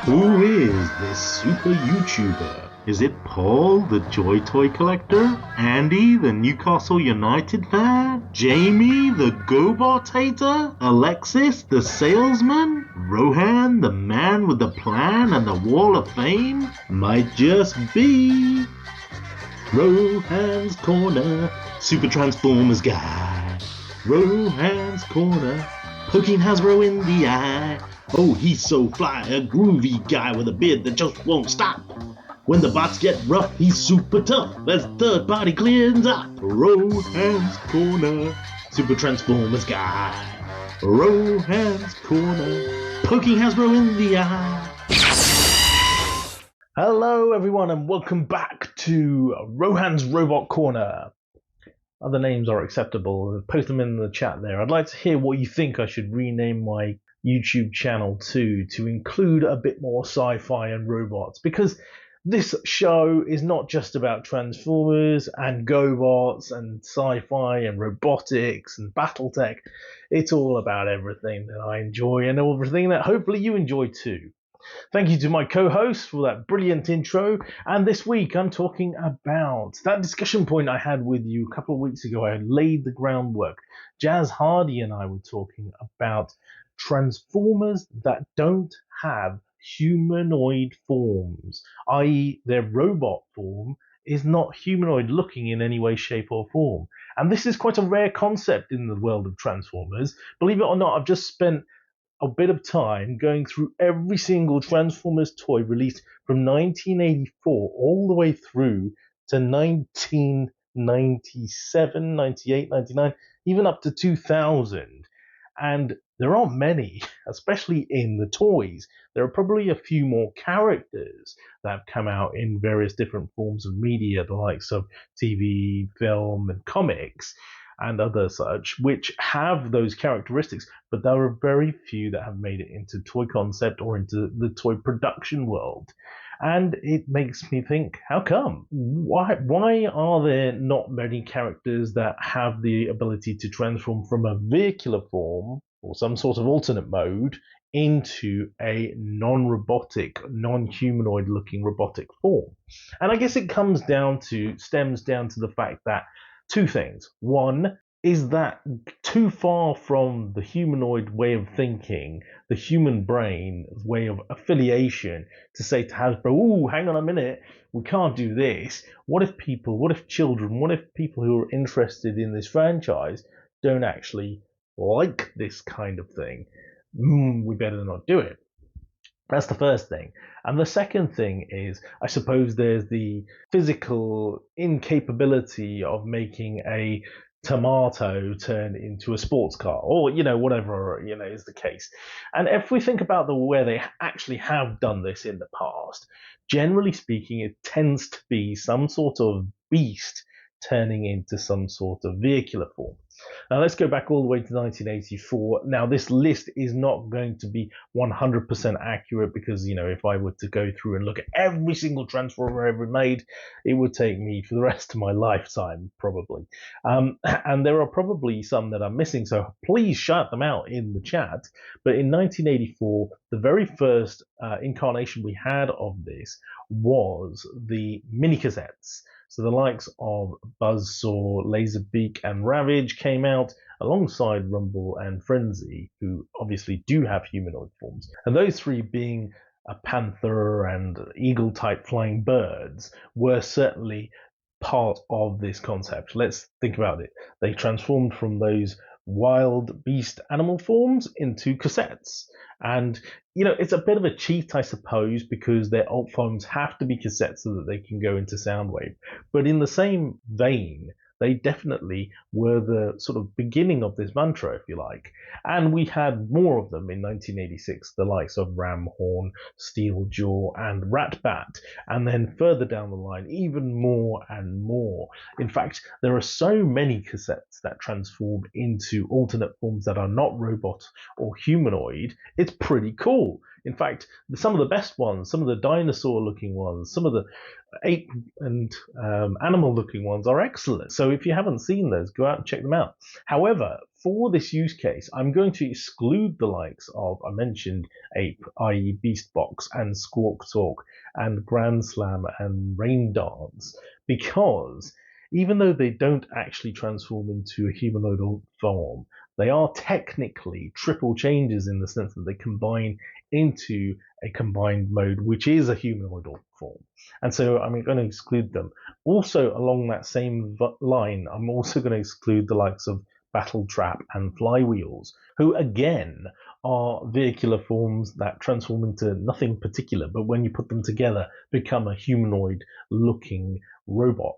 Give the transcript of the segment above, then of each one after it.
Who is this super YouTuber? Is it Paul, the Joy Toy Collector? Andy, the Newcastle United fan? Jamie, the GoBot hater? Alexis, the salesman? Rohan, the man with the plan and the Wall of Fame? Might just be Rohan's Corner, Super Transformers guy. Rohan's Corner, poking Hasbro in the eye. Oh, he's so fly, a groovy guy with a beard that just won't stop. When the bots get rough, he's super tough as third party cleans up. Rohan's Corner, Super Transformers guy. Rohan's Corner, poking Hasbro in the eye. Hello everyone and welcome back to Rohan's Robot Corner. Other names are acceptable. Post them in the chat there. I'd like to hear what you think I should rename my YouTube channel to include a bit more sci-fi and robots, because this show is not just about Transformers and GoBots and sci-fi and robotics and Battletech. It's all about everything that I enjoy and everything that hopefully you enjoy too. Thank you to my co-host for that brilliant intro. And this week I'm talking about that discussion point I had with you a couple of weeks ago. I had laid the groundwork. Jazz Hardy and I were talking about Transformers that don't have humanoid forms, i.e. their robot form is not humanoid looking in any way, shape or form. And this is quite a rare concept in the world of Transformers. Believe it or not, I've just spent a bit of time going through every single Transformers toy released from 1984 all the way through to 1997, 98, 99, even up to 2000. And there aren't many, especially in the toys. There are probably a few more characters that have come out in various different forms of media, the likes of TV, film, and comics, and other such, which have those characteristics, but there are very few that have made it into toy concept or into the toy production world. And it makes me think, how come? Why are there not many characters that have the ability to transform from a vehicular form or some sort of alternate mode into a non-robotic, non-humanoid looking robotic form? And I guess it stems down to the fact that two things. One, is that too far from the humanoid way of thinking, the human brain way of affiliation, to say to Hasbro, "Ooh, hang on a minute, we can't do this. What if people who are interested in this franchise don't actually like this kind of thing? We better not do it." That's the first thing. And the second thing is, I suppose there's the physical incapability of making a tomato turn into a sports car, or whatever is the case. And if we think about the where they actually have done this in the past, generally speaking, it tends to be some sort of beast turning into some sort of vehicular form. Now let's go back all the way to 1984. Now this list is not going to be 100% accurate because, if I were to go through and look at every single Transformer ever made, it would take me for the rest of my lifetime, probably. And there are probably some that I'm missing, so please shout them out in the chat. But in 1984, the very first incarnation we had of this was the mini cassettes. So the likes of Buzzsaw, Laserbeak, and Ravage came out alongside Rumble and Frenzy, who obviously do have humanoid forms. And those three, being a panther and eagle-type flying birds, were certainly part of this concept. Let's think about it. They transformed from those wild beast animal forms into cassettes. And, it's a bit of a cheat, I suppose, because their alt forms have to be cassettes so that they can go into Soundwave. But in the same vein, they definitely were the sort of beginning of this mantra, if you like. And we had more of them in 1986, the likes of Ramhorn, Steeljaw, and Ratbat. And then further down the line, even more and more. In fact, there are so many cassettes that transform into alternate forms that are not robot or humanoid. It's pretty cool. In fact, some of the best ones, some of the dinosaur-looking ones, some of the ape and animal-looking ones are excellent. So if you haven't seen those, go out and check them out. However, for this use case, I'm going to exclude the likes of, I mentioned Ape, i.e. Beastbox, and Squawk Talk, and Grand Slam, and Rain Dance, because even though they don't actually transform into a humanoidal form, they are technically triple changes in the sense that they combine into a combined mode, which is a humanoidal form. And so I'm going to exclude them. Also, along that same line, I'm also going to exclude the likes of Battle Trap and Flywheels, who again are vehicular forms that transform into nothing particular, but when you put them together, become a humanoid-looking robot.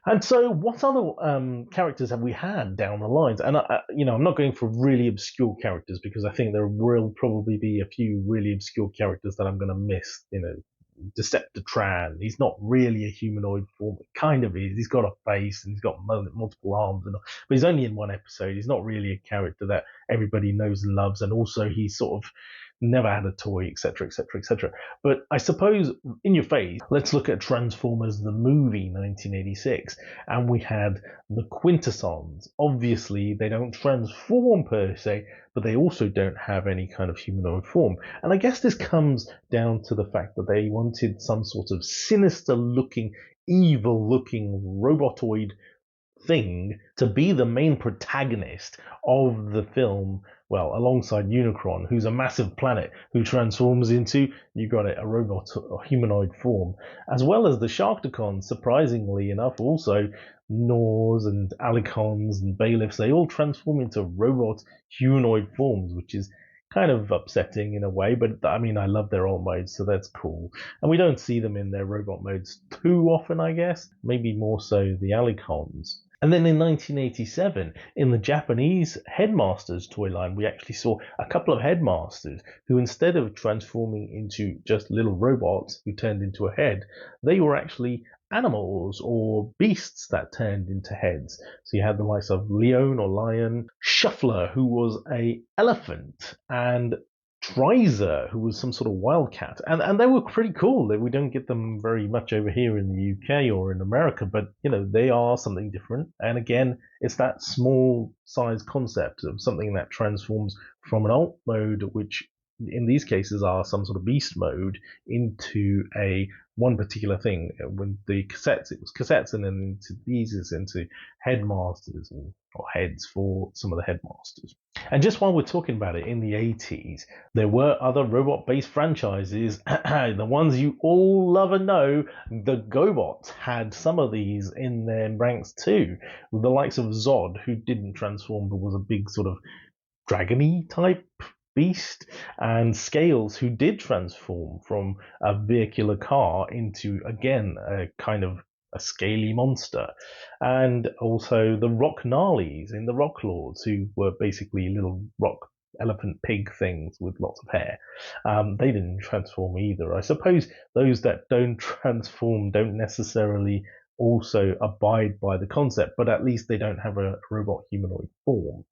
And so, what other characters have we had down the lines? And I'm not going for really obscure characters because I think there will probably be a few really obscure characters that I'm going to miss. Deceptitran. He's not really a humanoid form. It kind of is. He's got a face and he's got multiple arms, but he's only in one episode. He's not really a character that everybody knows and loves. And also, he's sort of never had a toy, etc., etc., etc. But I suppose, in your face, let's look at Transformers the movie, 1986, and we had the Quintessons. Obviously, they don't transform per se, but they also don't have any kind of humanoid form. And I guess this comes down to the fact that they wanted some sort of sinister-looking, evil-looking robotoid thing to be the main protagonist of the film, well, alongside Unicron, who's a massive planet who transforms into, you got it, a robot or humanoid form, as well as the Sharkticons, surprisingly enough, also Nors and Alicons and Bailiffs, they all transform into robot humanoid forms, which is kind of upsetting in a way, but I mean, I love their old modes, so that's cool. And we don't see them in their robot modes too often, I guess. Maybe more so the Alicons. And then in 1987, in the Japanese Headmasters toy line, we actually saw a couple of Headmasters who, instead of transforming into just little robots who turned into a head, they were actually animals or beasts that turned into heads. So you had the likes of Leon or Lion, Shuffler, who was a elephant, and Trizer, who was some sort of wildcat, and they were pretty cool. We don't get them very much over here in the UK or in America, but they are something different. And again, it's that small size concept of something that transforms from an alt mode, which in these cases are some sort of beast mode, into a one particular thing. When the cassettes, it was cassettes, and then into these is into headmasters or heads for some of the headmasters. And just while we're talking about it, in the 80s, there were other robot-based franchises. The ones you all love and know, the GoBots had some of these in their ranks too. The likes of Zod, who didn't transform but was a big sort of dragony type beast, and Scales, who did transform from a vehicular car into, again, a kind of a scaly monster. And also the Rock Gnarlies in the Rock Lords, who were basically little rock elephant pig things with lots of hair. They didn't transform either. I suppose those that don't transform don't necessarily also abide by the concept, but at least they don't have a robot humanoid form.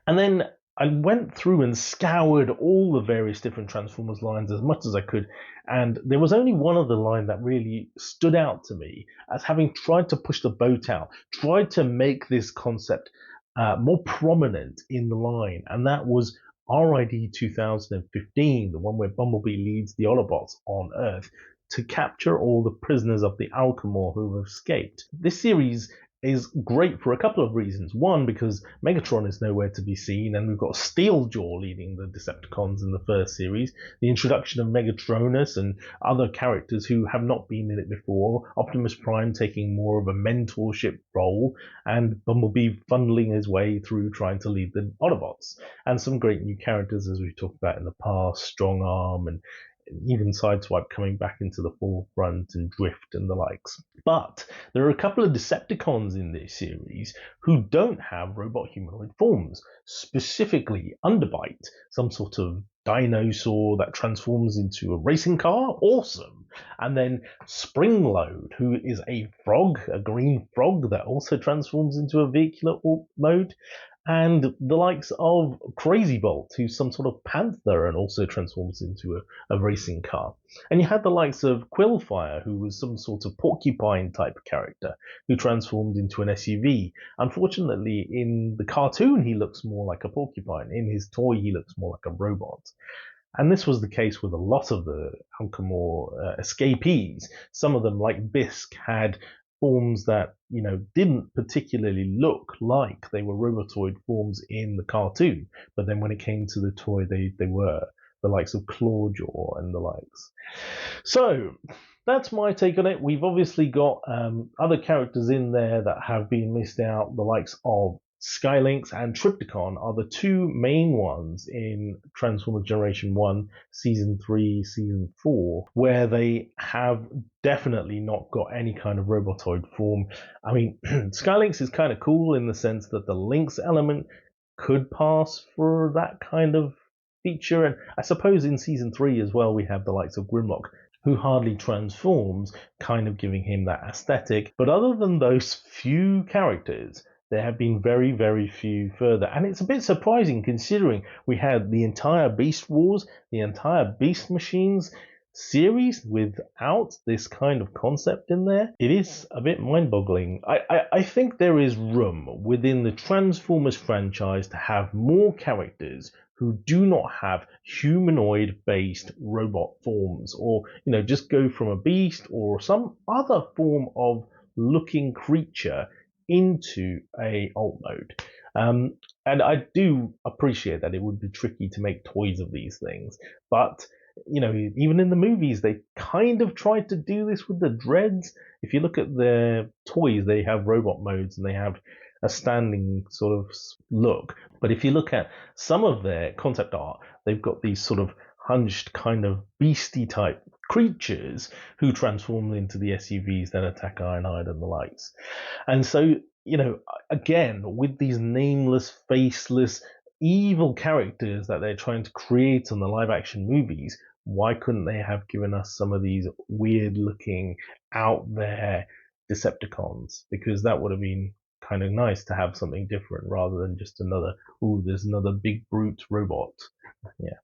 And then I went through and scoured all the various different Transformers lines as much as I could, and there was only one other line that really stood out to me as having tried to push the boat out, tried to make this concept more prominent in the line, and that was RID 2015, the one where Bumblebee leads the Autobots on Earth to capture all the prisoners of the Alchemor who have escaped. This series is great for a couple of reasons. One, because Megatron is nowhere to be seen, and we've got Steeljaw leading the Decepticons in the first series. The introduction of Megatronus and other characters who have not been in it before. Optimus Prime taking more of a mentorship role, and Bumblebee funneling his way through trying to lead the Autobots. And some great new characters, as we've talked about in the past, Strong Arm and even Sideswipe coming back into the forefront, and Drift and the likes. But there are a couple of Decepticons in this series who don't have robot humanoid forms, specifically Underbite, some sort of dinosaur that transforms into a racing car, awesome. And then Springload, who is a frog, a green frog that also transforms into a vehicular mode. and the likes of Crazy Bolt, who's some sort of panther and also transforms into a racing car. And you had the likes of Quillfire, who was some sort of porcupine type character who transformed into an SUV. Unfortunately, in the cartoon, he looks more like a porcupine. In his toy, he looks more like a robot. And this was the case with a lot of the Ankh-Morpork escapees. Some of them, like Bisk, had forms that, didn't particularly look like they were robotoid forms in the cartoon. But then when it came to the toy, they were. The likes of Clawjaw and the likes. So, that's my take on it. We've obviously got other characters in there that have been missed out. The likes of Skylynx and Trypticon are the two main ones in Transformers Generation 1, Season 3, Season 4, where they have definitely not got any kind of robotoid form. I mean, Skylynx is kind of cool in the sense that the Lynx element could pass for that kind of feature, and I suppose in Season 3 as well we have the likes of Grimlock, who hardly transforms, kind of giving him that aesthetic. But other than those few characters, there have been very, very few further. And it's a bit surprising considering we had the entire Beast Wars, the entire Beast Machines series without this kind of concept in there. It is a bit mind-boggling. I think there is room within the Transformers franchise to have more characters who do not have humanoid-based robot forms, or just go from a beast or some other form of looking creature into a alt mode. And I do appreciate that it would be tricky to make toys of these things, but even in the movies, they kind of tried to do this with the Dreads. If you look at their toys, they have robot modes and they have a standing sort of look. But if you look at some of their concept art, they've got these sort of hunched kind of beastie type creatures who transform into the SUVs that attack Ironhide and the likes. And so, again, with these nameless, faceless, evil characters that they're trying to create on the live action movies, why couldn't they have given us some of these weird looking out there Decepticons? Because that would have been kind of nice to have something different rather than just there's another big brute robot. Yeah.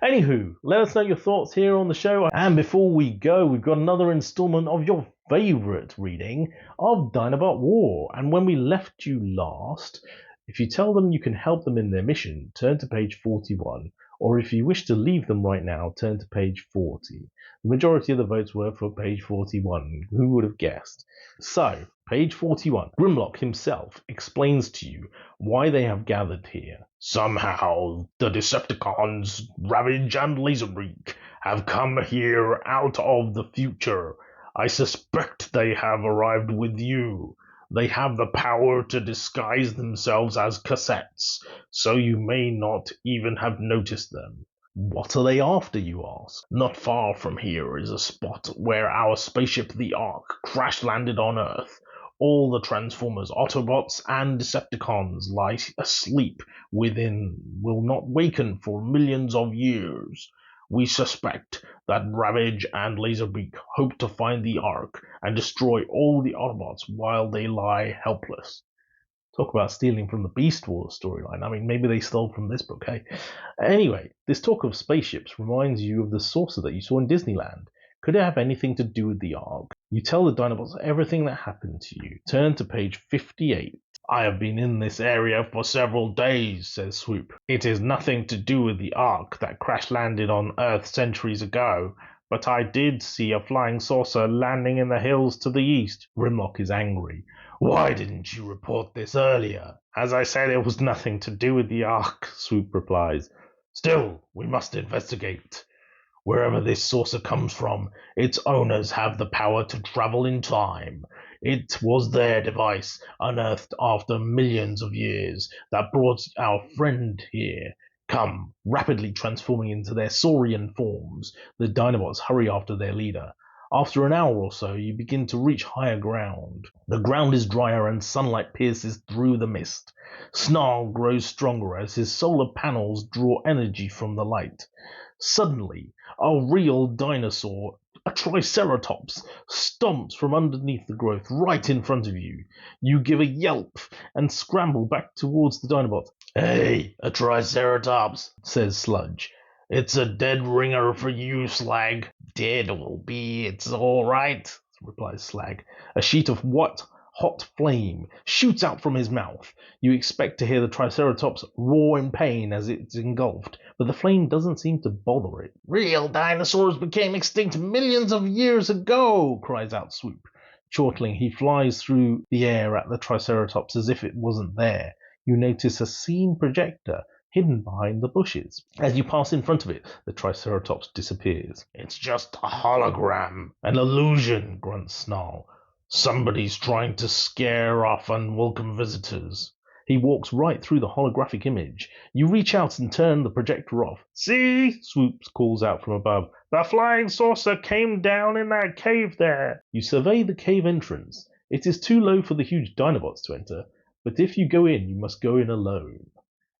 Anywho, let us know your thoughts here on the show. And before we go, we've got another installment of your favorite reading of Dinobot War. And when we left you last, if you tell them you can help them in their mission, turn to page 41. Or if you wish to leave them right now, turn to page 40. The majority of the votes were for page 41. Who would have guessed? So, page 41. Grimlock himself explains to you why they have gathered here. Somehow, the Decepticons, Ravage and Laserbeak, have come here out of the future. I suspect they have arrived with you. They have the power to disguise themselves as cassettes, so you may not even have noticed them. What are they after, you ask? Not far from here is a spot where our spaceship, the Ark, crash-landed on Earth. All the Transformers, Autobots, and Decepticons lie asleep within, will not waken for millions of years. We suspect that Ravage and Laserbeak hope to find the Ark and destroy all the Autobots while they lie helpless. Talk about stealing from the Beast Wars storyline. I mean, maybe they stole from this book, hey? Anyway, this talk of spaceships reminds you of the saucer that you saw in Disneyland. Could it have anything to do with the Ark? You tell the Dinobots everything that happened to you. Turn to page 58. I have been in this area for several days, says Swoop. It is nothing to do with the Ark that crash-landed on Earth centuries ago, but I did see a flying saucer landing in the hills to the east. Grimlock is angry. Why didn't you report this earlier? As I said, it was nothing to do with the Ark, Swoop replies. Still, we must investigate. Wherever this saucer comes from, its owners have the power to travel in time. It was their device, unearthed after millions of years, that brought our friend here. Come, rapidly transforming into their saurian forms, the Dinobots hurry after their leader. After an hour or so, you begin to reach higher ground. The ground is drier and sunlight pierces through the mist. Snarl grows stronger as his solar panels draw energy from the light. Suddenly, a real dinosaur, a Triceratops stomps from underneath the growth right in front of you. You give a yelp and scramble back towards the Dinobot. Hey, a Triceratops, says Sludge. It's a dead ringer for you, Slag. Dead will be, it's all right, replies Slag. A sheet of hot flame shoots out from his mouth. You expect to hear the Triceratops roar in pain as it's engulfed, but the flame doesn't seem to bother it. Real dinosaurs became extinct millions of years ago, cries out Swoop. Chortling, he flies through the air at the Triceratops as if it wasn't there. You notice a scene projector hidden behind the bushes. As you pass in front of it, the Triceratops disappears. It's just a hologram. An illusion, grunts Snarl. Somebody's trying to scare off unwelcome visitors. He walks right through the holographic image. You reach out and turn the projector off. See? Swoops calls out from above. The flying saucer came down in that cave there. You survey the cave entrance. It is too low for the huge Dinobots to enter, but if you go in, you must go in alone.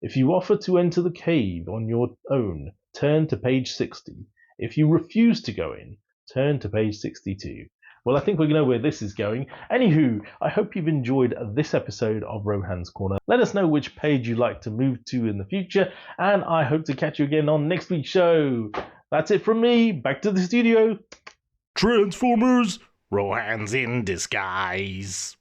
If you offer to enter the cave on your own, turn to page 60. If you refuse to go in, turn to page 62. Well, I think we know where this is going. Anywho, I hope you've enjoyed this episode of Rohan's Corner. Let us know which page you'd like to move to in the future, and I hope to catch you again on next week's show. That's it from me. Back to the studio. Transformers, Rohan's in disguise.